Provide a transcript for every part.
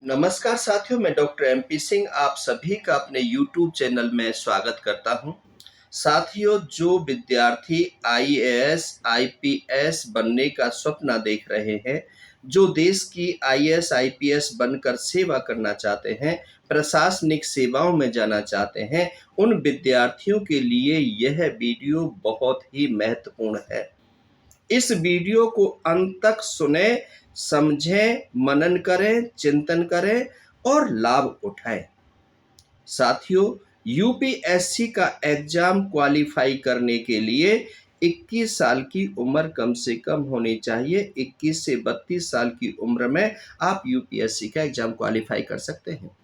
नमस्कार साथियों, मैं डॉक्टर एमपी सिंह आप सभी का अपने यूट्यूब चैनल में स्वागत करता हूं। साथियों, जो विद्यार्थी आईएएस, आईपीएस बनने का स्वप्न देख रहे हैं, जो देश की आईएएस, आईपीएस बनकर सेवा करना चाहते हैं, प्रशासनिक सेवाओं में जाना चाहते हैं, उन विद्यार्थियों के लिए यह वीडियो बहुत ही महत्वपूर्ण है। इस वीडियो को अंत तक सुने, समझें, मनन करें, चिंतन करें और लाभ उठाएं। साथियों, यूपीएससी का एग्जाम क्वालिफाई करने के लिए 21 साल की उम्र कम से कम होनी चाहिए। 21 से 32 साल की उम्र में आप यूपीएससी का एग्जाम क्वालिफाई कर सकते हैं।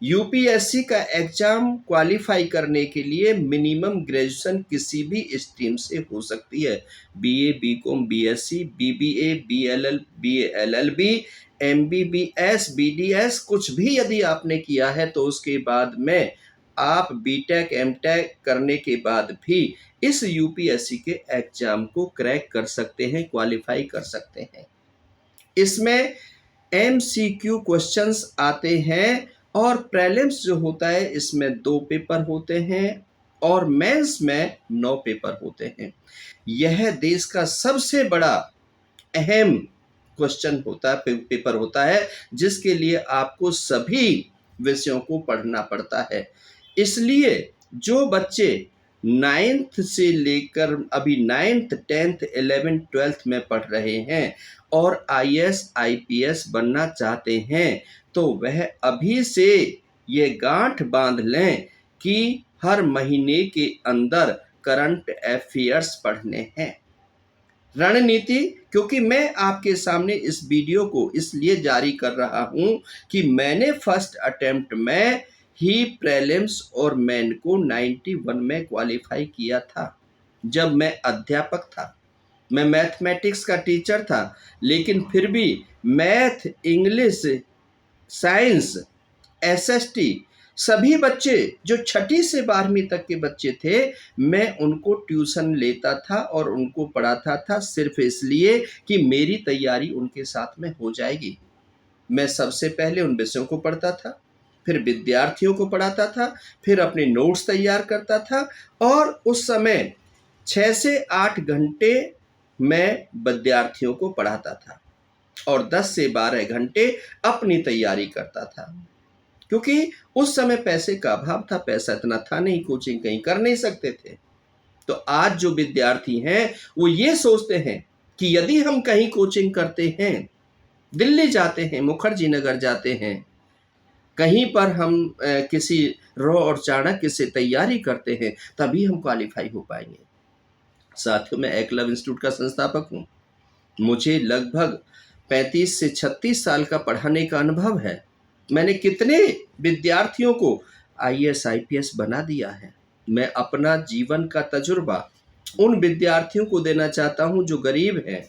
यूपीएससी का एग्जाम क्वालिफाई करने के लिए मिनिमम ग्रेजुएशन किसी भी स्ट्रीम से हो सकती है। BA, BCom, BSc, BBA, BLL, BLLB, MBBS, BDS कुछ भी यदि आपने किया है तो उसके बाद में आप बीटेक, एमटेक करने के बाद भी इस यूपीएससी के एग्जाम को क्रैक कर सकते हैं, क्वालिफाई कर सकते हैं। इसमें एमसीक्यू क्वेश्चंस आते हैं और प्रीलिम्स जो होता है इसमें 2 पेपर होते हैं और मेंस में 9 पेपर होते हैं। यह देश का सबसे बड़ा अहम क्वेश्चन होता है, पेपर होता है, जिसके लिए आपको सभी विषयों को पढ़ना पड़ता है। इसलिए जो बच्चे 9th से लेकर अभी 9th, 10th, 11th, 12th में पढ़ रहे हैं और आईएएस, आईपीएस बनना चाहते हैं, तो वह अभी से ये गांठ बांध लें कि हर महीने के अंदर करंट अफेयर्स पढ़ने हैं। रणनीति, क्योंकि मैं आपके सामने इस वीडियो को इसलिए जारी कर रहा हूं कि मैंने फर्स्ट अटेम्प्ट में ही प्रीलिम्स और मेन को 91 में क्वालिफाई किया था। जब मैं अध्यापक था, मैं मैथमेटिक्स का टीचर था, लेकिन फिर भी मैथ, इंग्लिश, साइंस, एसएसटी सभी बच्चे जो 6ठी से 12वीं तक के बच्चे थे, मैं उनको ट्यूशन लेता था और उनको पढ़ाता था सिर्फ इसलिए कि मेरी तैयारी उनके साथ में हो जाएगी। मैं सबसे पहले उन विषयों को पढ़ता था, फिर विद्यार्थियों को पढ़ाता था, फिर अपने नोट्स तैयार करता था और उस समय 6 से 8 घंटे मैं विद्यार्थियों को पढ़ाता था और 10 से 12 घंटे अपनी तैयारी करता था। क्योंकि उस समय पैसे का अभाव था, पैसा इतना था नहीं, कोचिंग कहीं कर नहीं सकते थे। तो आज जो विद्यार्थी हैं वो ये सोचते हैं कि यदि हम कहीं कोचिंग करते हैं, दिल्ली जाते हैं, मुखर्जी नगर जाते हैं, कहीं पर हम किसी रॉ और चाणक्य से तैयारी करते हैं, तभी हम क्वालिफाई हो पाएंगे। साथियों, मैं एकलव्य इंस्टीट्यूट का संस्थापक हूँ। मुझे लगभग 35 से 36 साल का पढ़ाने का अनुभव है। मैंने कितने विद्यार्थियों को आईएएस, आईपीएस बना दिया है। मैं अपना जीवन का तजुर्बा उन विद्यार्थियों को देना चाहता हूं जो गरीब हैं,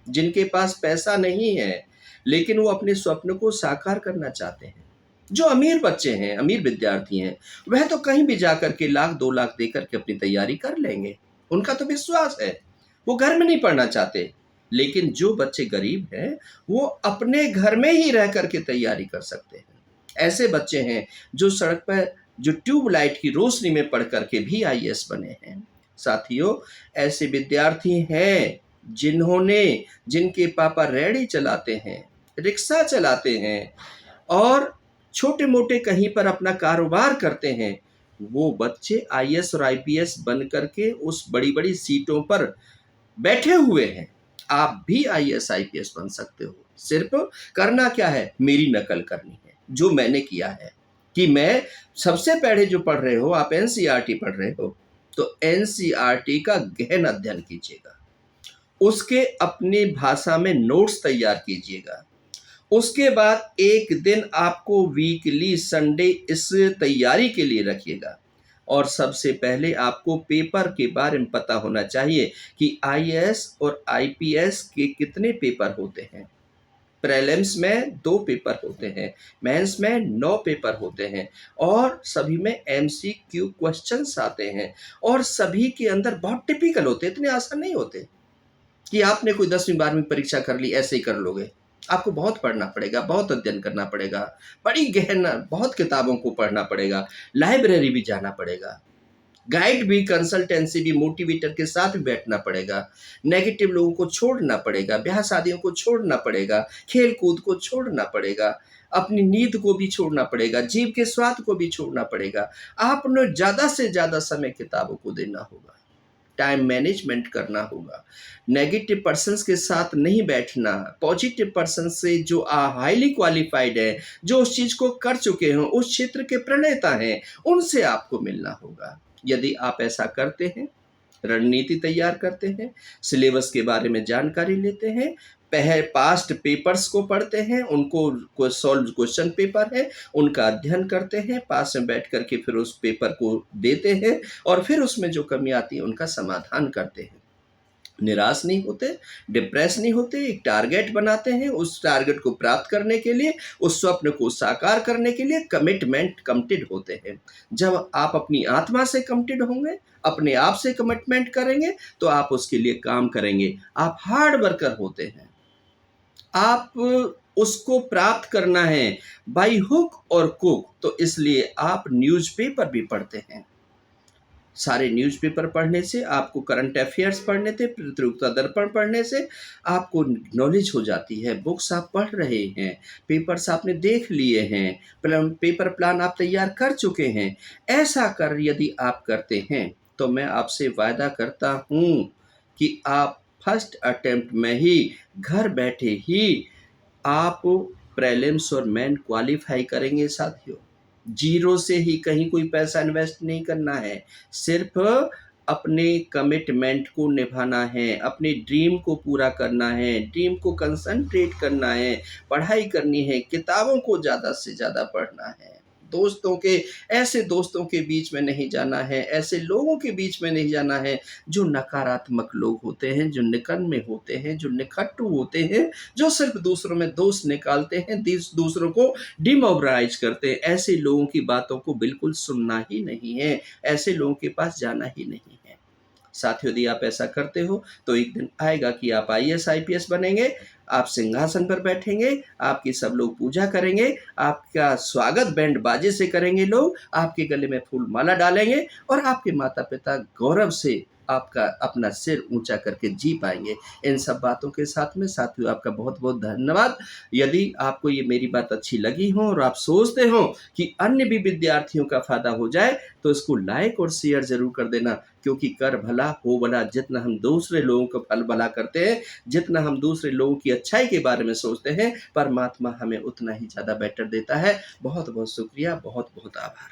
जिनके पास पैसा नहीं है, लेकिन वो अपने स्वप्न को साकार करना चाहते हैं। जो अमीर बच्चे हैं, अमीर विद्यार्थी हैं, वह तो कहीं भी जाकर के 1 लाख 2 लाख देकर के अपनी तैयारी कर लेंगे। उनका तो विश्वास है, वो घर में नहीं पढ़ना चाहते। लेकिन जो बच्चे गरीब हैं, वो अपने घर में ही रह करके तैयारी कर सकते हैं। ऐसे बच्चे हैं जो सड़क पर जो ट्यूबलाइट की रोशनी में पढ़ करके भी आईएएस बने हैं। साथियों, ऐसे विद्यार्थी हैं जिनके पापा रेहड़ी चलाते हैं, रिक्शा चलाते हैं और छोटे मोटे कहीं पर अपना कारोबार करते हैं। वो बच्चे आईएएस और आईपीएस बन करके उस बड़ी बड़ी सीटों पर बैठे हुए हैं। आप भी आईएएस, आईपीएस बन सकते हो। सिर्फ करना क्या है, मेरी नकल करनी है, जो मैंने किया है। कि मैं सबसे पहले जो पढ़ रहे हो, आप एनसीईआरटी पढ़ रहे हो, तो एनसीईआरटी का गहन अध्ययन कीजिएगा, उसके अपनी भाषा में नोट्स तैयार कीजिएगा। उसके बाद एक दिन आपको वीकली संडे इस तैयारी के लिए रखिएगा और सबसे पहले आपको पेपर के बारे में पता होना चाहिए कि आईएएस और आईपीएस के कितने पेपर होते हैं। प्रीलिम्स में 2 पेपर होते हैं, मेंस में 9 पेपर होते हैं और सभी में एमसीक्यू क्वेश्चंस आते हैं और सभी के अंदर बहुत टिपिकल होते हैं, इतने आसान नहीं होते कि आपने कोई 10वीं 12वीं परीक्षा कर ली ऐसे ही कर लोगे। आपको बहुत पढ़ना पड़ेगा, बहुत अध्ययन करना पड़ेगा, बड़ी गहन बहुत किताबों को पढ़ना पड़ेगा, लाइब्रेरी भी जाना पड़ेगा, गाइड भी, कंसल्टेंसी भी, मोटिवेटर के साथ भी बैठना पड़ेगा, नेगेटिव लोगों को छोड़ना पड़ेगा, ब्याह शादियों को छोड़ना पड़ेगा, खेल कूद को छोड़ना पड़ेगा, अपनी नींद को भी छोड़ना पड़ेगा, जीभ के स्वाद को भी छोड़ना पड़ेगा। आपने ज़्यादा से ज़्यादा समय किताबों को देना होगा, टाइम मैनेजमेंट करना होगा, नेगेटिव पर्सन्स के साथ नहीं बैठना, पॉजिटिव पर्सन से जो हाईली क्वालिफाइड है, जो उस चीज़ को कर चुके हैं, उस क्षेत्र के प्रणेता हैं, उनसे आपको मिलना होगा। यदि आप ऐसा करते हैं, रणनीति तैयार करते हैं, सिलेबस के बारे में जानकारी लेते हैं, पास्ट पेपर्स को पढ़ते हैं, उनको सॉल्व क्वेश्चन पेपर है उनका अध्ययन करते हैं, पास में बैठ कर के फिर उस पेपर को देते हैं और फिर उसमें जो कमी आती है उनका समाधान करते हैं। निराश नहीं होते, डिप्रेस नहीं होते, एक टारगेट बनाते हैं, उस टारगेट को प्राप्त करने के लिए, उस स्वप्न को साकार करने के लिए कमिटेड होते हैं। जब आप अपनी आत्मा से कमिटेड होंगे, अपने आप से कमिटमेंट करेंगे, तो आप उसके लिए काम करेंगे। आप हार्ड वर्कर होते हैं, आप उसको प्राप्त करना है बाई हुक और कुक, तो इसलिए आप न्यूज़पेपर भी पढ़ते हैं। सारे न्यूज़पेपर पढ़ने से, आपको करंट अफेयर्स पढ़ने से, प्रतियोगिता दर्पण पढ़ने से आपको नॉलेज हो जाती है। बुक्स आप पढ़ रहे हैं, पेपर्स आपने देख लिए हैं, पेपर प्लान आप तैयार कर चुके हैं। ऐसा कर यदि आप करते हैं तो मैं आपसे वायदा करता हूँ कि आप फर्स्ट अटेम्प्ट में ही, घर बैठे ही आप प्रीलिम्स और मेन क्वालिफाई करेंगे साथियों। जीरो से ही, कहीं कोई पैसा इन्वेस्ट नहीं करना है, सिर्फ अपने कमिटमेंट को निभाना है, अपने ड्रीम को पूरा करना है, ड्रीम को कंसंट्रेट करना है, पढ़ाई करनी है, किताबों को ज़्यादा से ज़्यादा पढ़ना है, ऐसे दोस्तों के बीच में नहीं जाना है, ऐसे लोगों के बीच में नहीं जाना है जो नकारात्मक लोग होते हैं, जो निकम्मे होते हैं, जो निकट्टू होते हैं, जो सिर्फ दूसरों में दोष निकालते हैं, दूसरों को डिमोरलाइज करते हैं। ऐसे लोगों की बातों को बिल्कुल सुनना ही नहीं है, ऐसे लोगों के पास जाना ही नहीं है। साथियों, यदि आप ऐसा करते हो तो एक दिन आएगा कि आप आईएएस आईपीएस बनेंगे, आप सिंहासन पर बैठेंगे, आपकी सब लोग पूजा करेंगे, आपका स्वागत बैंड बाजे से करेंगे लोग, आपके गले में फूल माला डालेंगे और आपके माता पिता गौरव से आपका अपना सिर ऊंचा करके जी पाएंगे। इन सब बातों के साथ में साथियों आपका बहुत बहुत धन्यवाद। यदि आपको ये मेरी बात अच्छी लगी हो और आप सोचते हो कि अन्य भी विद्यार्थियों का फायदा हो जाए तो इसको लाइक और शेयर जरूर कर देना, क्योंकि कर भला हो भला, जितना हम दूसरे लोगों का फल भला करते हैं, जितना हम दूसरे लोगों की अच्छाई के बारे में सोचते हैं, परमात्मा हमें उतना ही ज़्यादा बेटर देता है। बहुत बहुत शुक्रिया, बहुत बहुत आभार।